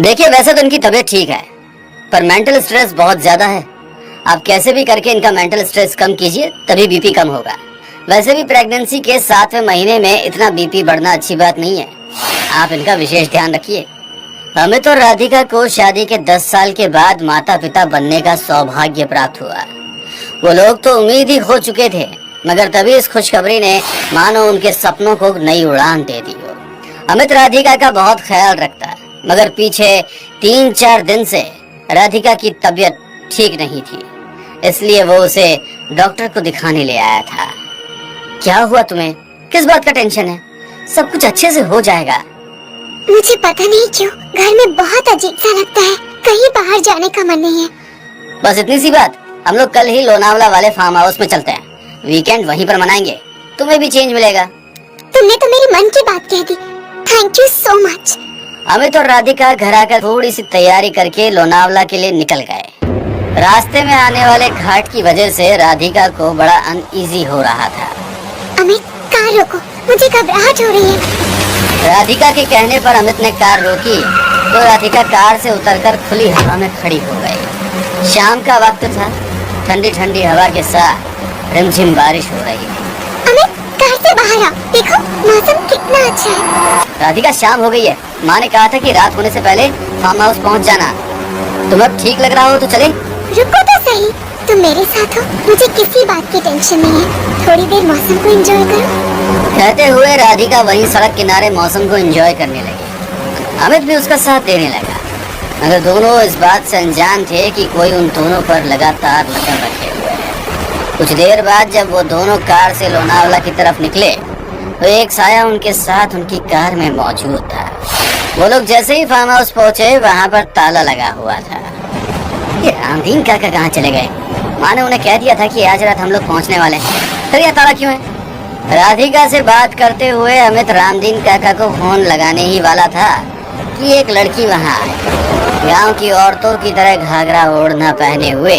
देखिए, वैसे तो इनकी तबीयत ठीक है, पर मेंटल स्ट्रेस बहुत ज्यादा है। आप कैसे भी करके इनका मेंटल स्ट्रेस कम कीजिए, तभी बीपी कम होगा। वैसे भी प्रेगनेंसी के 7वें महीने में इतना बीपी बढ़ना अच्छी बात नहीं है। आप इनका विशेष ध्यान रखिए। अमित और राधिका को शादी के 10 साल के बाद माता पिता बनने का सौभाग्य प्राप्त हुआ। वो लोग तो उम्मीद ही खो चुके थे, मगर तभी इस खुशखबरी ने मानो उनके सपनों को नई उड़ान दे दी हो। अमित राधिका का बहुत ख्याल रखता है, मगर पीछे 3-4 दिन से राधिका की तबीयत ठीक नहीं थी, इसलिए वो उसे डॉक्टर को दिखाने ले आया था। क्या हुआ तुम्हें? किस बात का टेंशन है? सब कुछ अच्छे से हो जाएगा। मुझे पता नहीं क्यों घर में बहुत अजीब सा लगता है। कहीं बाहर जाने का मन नहीं है। बस इतनी सी बात। हम लोग कल ही लोनावला वाले फार्म हाउस में चलते हैं। वीकेंड वहीं पर मनाएंगे, तुम्हें भी चेंज मिलेगा। तुमने तो मेरे मन की बात कह दी। Thank you so much. Amit और राधिका घर आकर थोड़ी सी तैयारी करके लोनावला के लिए निकल गए। रास्ते में आने वाले घाट की वजह से राधिका को बड़ा अनईजी हो रहा था। अमित, कार रोको, मुझे घबराहट हो रही है। राधिका के कहने पर अमित ने कार रोकी तो राधिका कार से उतरकर खुली हवा में खड़ी हो गई। शाम का वक्त था, ठंडी ठंडी हवा के साथ रिमझिम बारिश हो रही थी। अमित, कार से बाहर आओ, देखो मौसम कितना अच्छा है। राधिका, शाम हो गई है। माँ ने कहा था कि रात होने से पहले फार्म हाउस पहुँच जाना। तुम्हें अब ठीक लग रहा हो तो चले। रुको तो सही, तुम मेरे साथ हो, मुझे किसी बात की टेंशन नहीं है। थोड़ी देर मौसम को एंजॉय करो। कहते हुए राधिका वहीं सड़क किनारे मौसम को एंजॉय करने लगी। अमित भी उसका साथ देने लगा, मगर दोनों इस बात से अनजान थे कि कोई उन दोनों पर लगातार नजर रखे हुए है। कुछ देर बाद जब वो दोनों कार से लोनावला की तरफ निकले तो एक साया उनके साथ उनकी कार में मौजूद था। वो लोग जैसे ही फार्म हाउस पहुंचे, वहाँ पर ताला लगा हुआ था। ये रामदीन काका कहाँ चले गए? माँ ने उन्हें कह दिया था कि आज रात हम लोग पहुँचने वाले हैं, फिर यह ताला क्यों है? राधिका से बात करते हुए अमित रामदीन काका को फोन लगाने ही वाला था कि एक लड़की वहाँ आई। गांव की औरतों की तरह घाघरा ओढ़ना पहने हुए,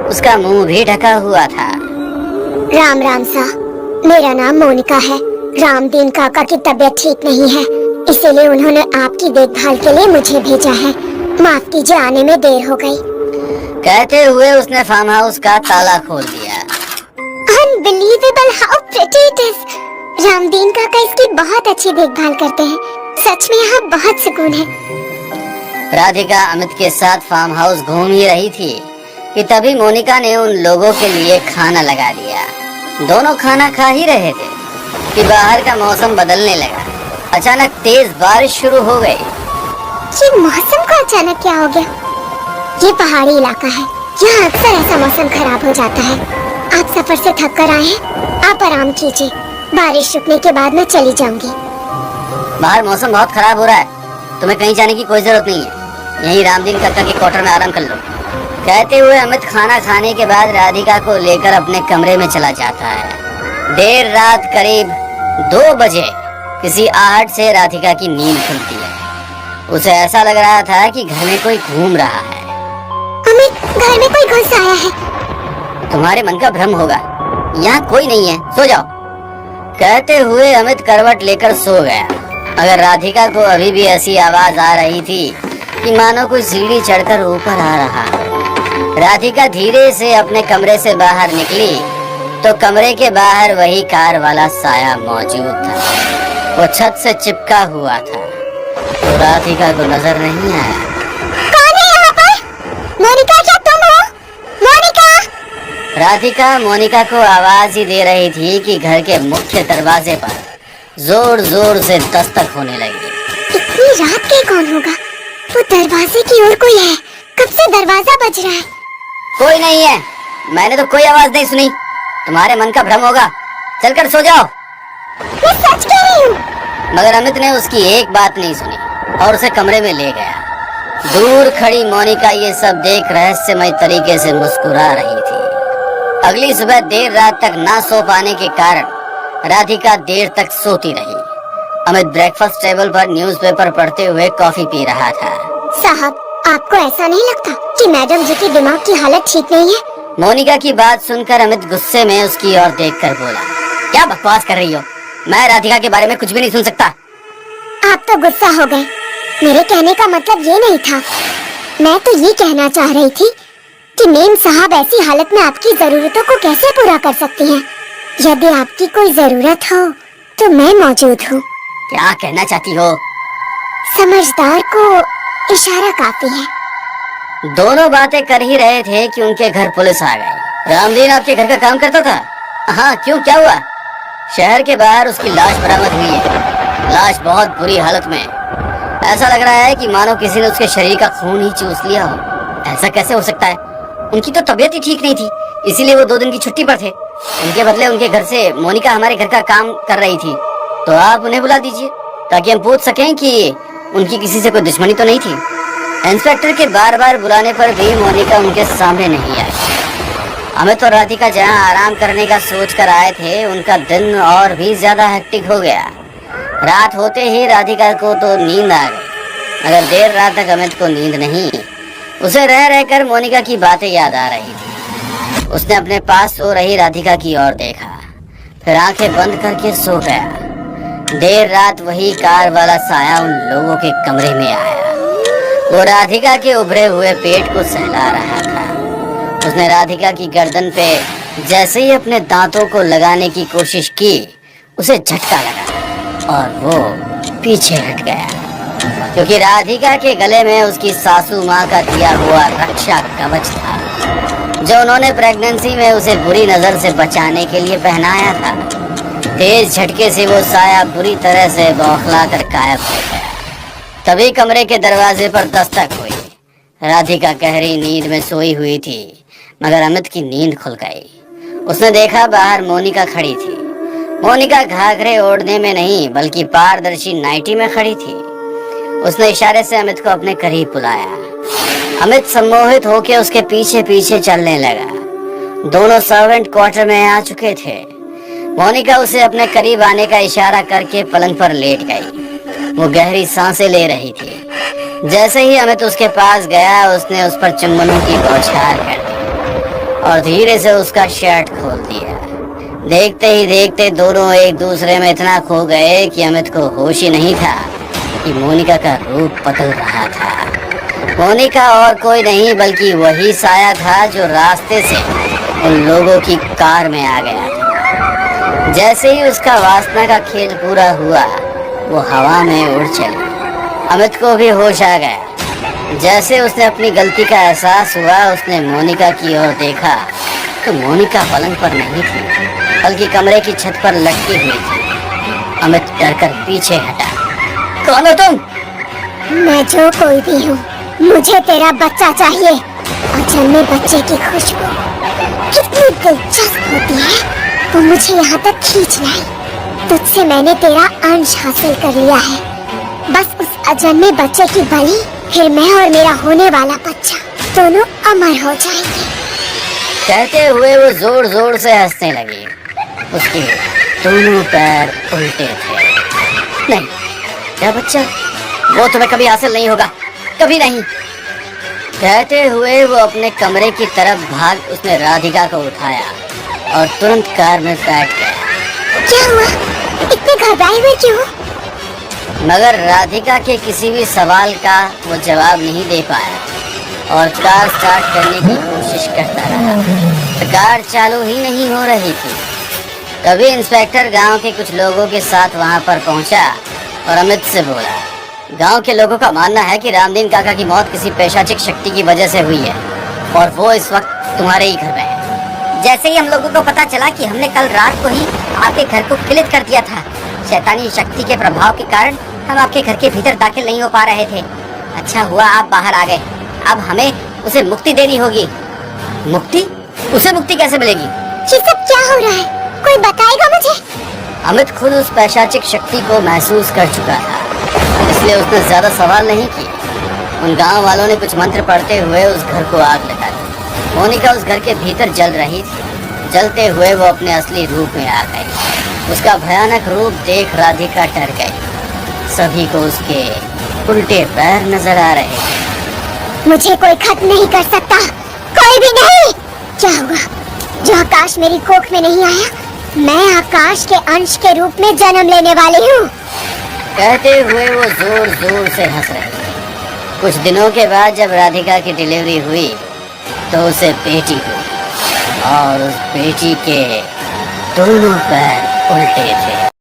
उसका मुंह भी ढका हुआ था। राम राम सा, मेरा नाम मोनिका है। रामदीन काका की तबीयत ठीक नहीं है, इसीलिए उन्होंने आपकी देखभाल के लिए मुझे भेजा है। माफ कीजिए, आने में देर हो गई। कहते हुए उसने फार्म हाउस का ताला खोल दिया। Unbelievable how pretty it is. Ramdeen काका इसकी बहुत अच्छी देखभाल करते हैं। सच में यहाँ बहुत सुकून है। राधिका अमित के साथ फार्म हाउस घूम ही रही थी कि तभी मोनिका ने उन लोगों के लिए खाना लगा दिया। दोनों खाना खा ही रहे थे कि बाहर का मौसम बदलने लगा। अचानक तेज बारिश शुरू हो गई। ये मौसम को अचानक क्या हो गया? ये पहाड़ी इलाका है, यहाँ अक्सर ऐसा मौसम खराब हो जाता है। आप सफर से थक कर आए हैं, आप आराम कीजिए। बारिश रुकने के बाद मैं चली जाऊंगी। बाहर मौसम बहुत खराब हो रहा है, तुम्हें कहीं जाने की कोई जरूरत नहीं है। यहीं रामदीन काका के क्वार्टर में आराम कर लो। कहते हुए अमित खाना खाने के बाद राधिका को लेकर अपने कमरे में चला जाता है। देर रात करीब 2 बजे किसी आहट से राधिका की नींद खुलती है। उसे ऐसा लग रहा था कि घर में कोई घूम रहा है। अमित, घर में कोई घुस आया है। तुम्हारे मन का भ्रम होगा, यहाँ कोई नहीं है, सो जाओ। कहते हुए अमित करवट लेकर सो गया। मगर राधिका को अभी भी ऐसी आवाज आ रही थी कि मानो कोई सीढ़ी चढ़कर ऊपर आ रहा है। राधिका धीरे से अपने कमरे से बाहर निकली तो कमरे के बाहर वही कार वाला साया मौजूद था। वो छत से चिपका हुआ था तो राधिका को नजर नहीं आया। कौन है यहाँ पर? मोनिका, क्या तुम हो? मोनिका! राधिका मोनिका को आवाज ही दे रही थी कि घर के मुख्य दरवाजे पर जोर जोर से दस्तक होने लगी। इतनी रात के कौन होगा? वो दरवाजे की ओर कोई है। कब से दरवाजा बज रहा है? कोई नहीं है, मैंने तो कोई आवाज नहीं सुनी। तुम्हारे मन का भ्रम होगा, चलकर सो जाओ। मैं सच कह रही हूँ। मगर अमित ने उसकी एक बात नहीं सुनी और उसे कमरे में ले गया। दूर खड़ी मोनिका ये सब देख रहस्यमय तरीके से मुस्कुरा रही थी। अगली सुबह देर रात तक ना सो पाने के कारण राधिका देर तक सोती रही। अमित ब्रेकफास्ट टेबल पर न्यूज़पेपर पढ़ते हुए कॉफी पी रहा था। साहब, आपको ऐसा नहीं लगता कि मैडम जी की दिमाग की हालत ठीक नहीं है? मोनिका की बात सुनकर अमित गुस्से में उसकी ओर देखकर बोला, क्या बकवास कर रही हो? मैं राधिका के बारे में कुछ भी नहीं सुन सकता। आप तो गुस्सा हो गए। मेरे कहने का मतलब ये नहीं था। मैं तो ये कहना चाह रही थी कि मेम साहब ऐसी हालत में आपकी जरूरतों को कैसे पूरा कर सकती हैं। यदि आपकी कोई जरूरत हो तो मैं मौजूद हूँ। क्या कहना चाहती हो? समझदार को इशारा काफी है। दोनों बातें कर ही रहे थे कि उनके घर पुलिस आ गई। रामदीन आपके घर का काम करता था? हाँ, क्यों, क्या हुआ? शहर के बाहर उसकी लाश बरामद हुई है। लाश बहुत बुरी हालत में। ऐसा लग रहा है कि मानो किसी ने उसके शरीर का खून ही चूस लिया हो। ऐसा कैसे हो सकता है? उनकी तो तबीयत ही ठीक नहीं थी, इसीलिए वो 2 दिन की छुट्टी पर थे। उनके बदले उनके घर से मोनिका हमारे घर का काम कर रही थी। तो आप उन्हें बुला दीजिए ताकि हम पूछ सकें कि उनकी किसी से कोई दुश्मनी तो नहीं थी। इंस्पेक्टर के बार बार बुलाने पर भी मोनिका उनके सामने नहीं आई। अमित और राधिका जहां आराम करने का सोच कर आए थे, उनका दिन और भी ज्यादा हेक्टिक हो गया। रात होते ही राधिका को तो नींद आ गई, मगर देर रात तक अमित को नींद नहीं। उसे रह रहकर मोनिका की बातें याद आ रही थी। उसने अपने पास सो रही राधिका की ओर देखा, फिर आंखें बंद करके सो गया। देर रात वही कार वाला साया उन लोगों के कमरे में आया। वो राधिका के उभरे हुए पेट को सहला रहा था। उसने राधिका की गर्दन पे जैसे ही अपने दांतों को लगाने की कोशिश की, उसे झटका लगा और वो पीछे हट गया, क्योंकि राधिका के गले में उसकी सासू माँ का दिया हुआ रक्षा कवच था, जो उन्होंने प्रेगनेंसी में उसे बुरी नजर से बचाने के लिए पहनाया था। तेज झटके से वो साया बुरी तरह से बौखला कर गायब हो गया। तभी कमरे के दरवाजे पर दस्तक हुई। राधिका गहरी नींद में सोई हुई थी, मगर अमित की नींद खुल गई। उसने देखा बाहर मोनिका खड़ी थी। मोनिका घाघरे ओढ़ने में नहीं बल्कि पारदर्शी नाइटी में खड़ी थी। उसने इशारे से अमित को अपने करीब बुलाया। अमित सम्मोहित होकर उसके पीछे पीछे चलने लगा। दोनों सर्वेंट क्वार्टर में आ चुके थे। मोनिका उसे अपने करीब आने का इशारा करके पलंग पर लेट गई। वो गहरी सांसें ले रही थी। जैसे ही अमित उसके पास गया, उसने उस पर चुम्बनों की बौछार कर दी और धीरे से उसका शर्ट खोल दिया। देखते ही देखते दोनों एक दूसरे में इतना खो गए कि अमित को होश ही नहीं था कि मोनिका का रूप बदल रहा था। मोनिका और कोई नहीं बल्कि वही साया था जो रास्ते से उन लोगों की कार में आ गया था। जैसे ही उसका वासना का खेल पूरा हुआ, वो हवा में उड़ चली। अमित को भी होश आ गया। जैसे उसने अपनी गलती का एहसास हुआ, उसने मोनिका की ओर देखा तो मोनिका पलंग पर नहीं थी बल्कि कमरे की छत पर लटकी हुई थी। अमित डरकर पीछे हटा। कौन हो तुम? मैं जो कोई भी हूँ, मुझे तेरा बच्चा चाहिए। और जन्मे बच्चे की खुशबू कितनी दिलचस्प होती है, वो मुझे यहाँ तक खींच लाई। तुझसे मैंने तेरा अंश हासिल कर लिया है। बस उस अजन्मे बच्चे की बलि, फिर मैं और मेरा होने वाला बच्चा दोनों अमर हो जाएंगे। कहते हुए वो जोर जोर से हंसने लगी। उसके दोनों पैर उल्टे थे। नहीं, क्या बच्चा? वो तुम्हें कभी हासिल नहीं होगा, कभी नहीं। कहते हुए वो अपने कमरे की तरफ भाग उसने राधिका को उठाया और तुरंत कार में बैठ गया। क्या हुआ? इतने घबराए हुए क्यों? मगर राधिका के किसी भी सवाल का वो जवाब नहीं दे पाया और कार स्टार्ट करने की कोशिश करता रहा। कार चालू ही नहीं हो रही थी। तभी इंस्पेक्टर गांव के कुछ लोगों के साथ वहां पर पहुंचा और अमित से बोला, गांव के लोगों का मानना है कि रामदीन काका की मौत किसी पैशाचिक शक्ति की वजह से हुई है और वो इस वक्त तुम्हारे ही घर में है। जैसे ही हम लोगों को पता चला कि हमने कल रात को ही आपके घर को किलित कर दिया था। शैतानी शक्ति के प्रभाव के कारण हम आपके घर के भीतर दाखिल नहीं हो पा रहे थे। अच्छा हुआ आप बाहर आ गए। अब हमें उसे मुक्ति देनी होगी। मुक्ति? उसे मुक्ति कैसे मिलेगी? ये सब क्या हो रहा है? कोई बताएगा मुझे? अमित खुद उस पैशाचिक शक्ति को महसूस कर चुका था, इसलिए उसने ज्यादा सवाल नहीं किए। उन गांव वालों ने कुछ मंत्र पढ़ते हुए उस घर को आग लगा दी। मोनिका उस घर के भीतर जल रही थी। जलते हुए वो अपने असली रूप में आ गई। उसका भयानक रूप देख राधिका डर गई। सभी को उसके उल्टे पैर नजर आ रहे थे। मुझे कोई खत्म नहीं कर सकता, कोई भी नहीं। क्या हुआ? जो आकाश मेरी कोख में नहीं आया, मैं आकाश के अंश के रूप में जन्म लेने वाली हूँ। कहते हुए वो जोर जोर से हंस रही थी। कुछ दिनों के बाद जब राधिका की डिलीवरी हुई तो उसे बेटी हुई और उस बेटी के दोनों पैर उल्टे थे।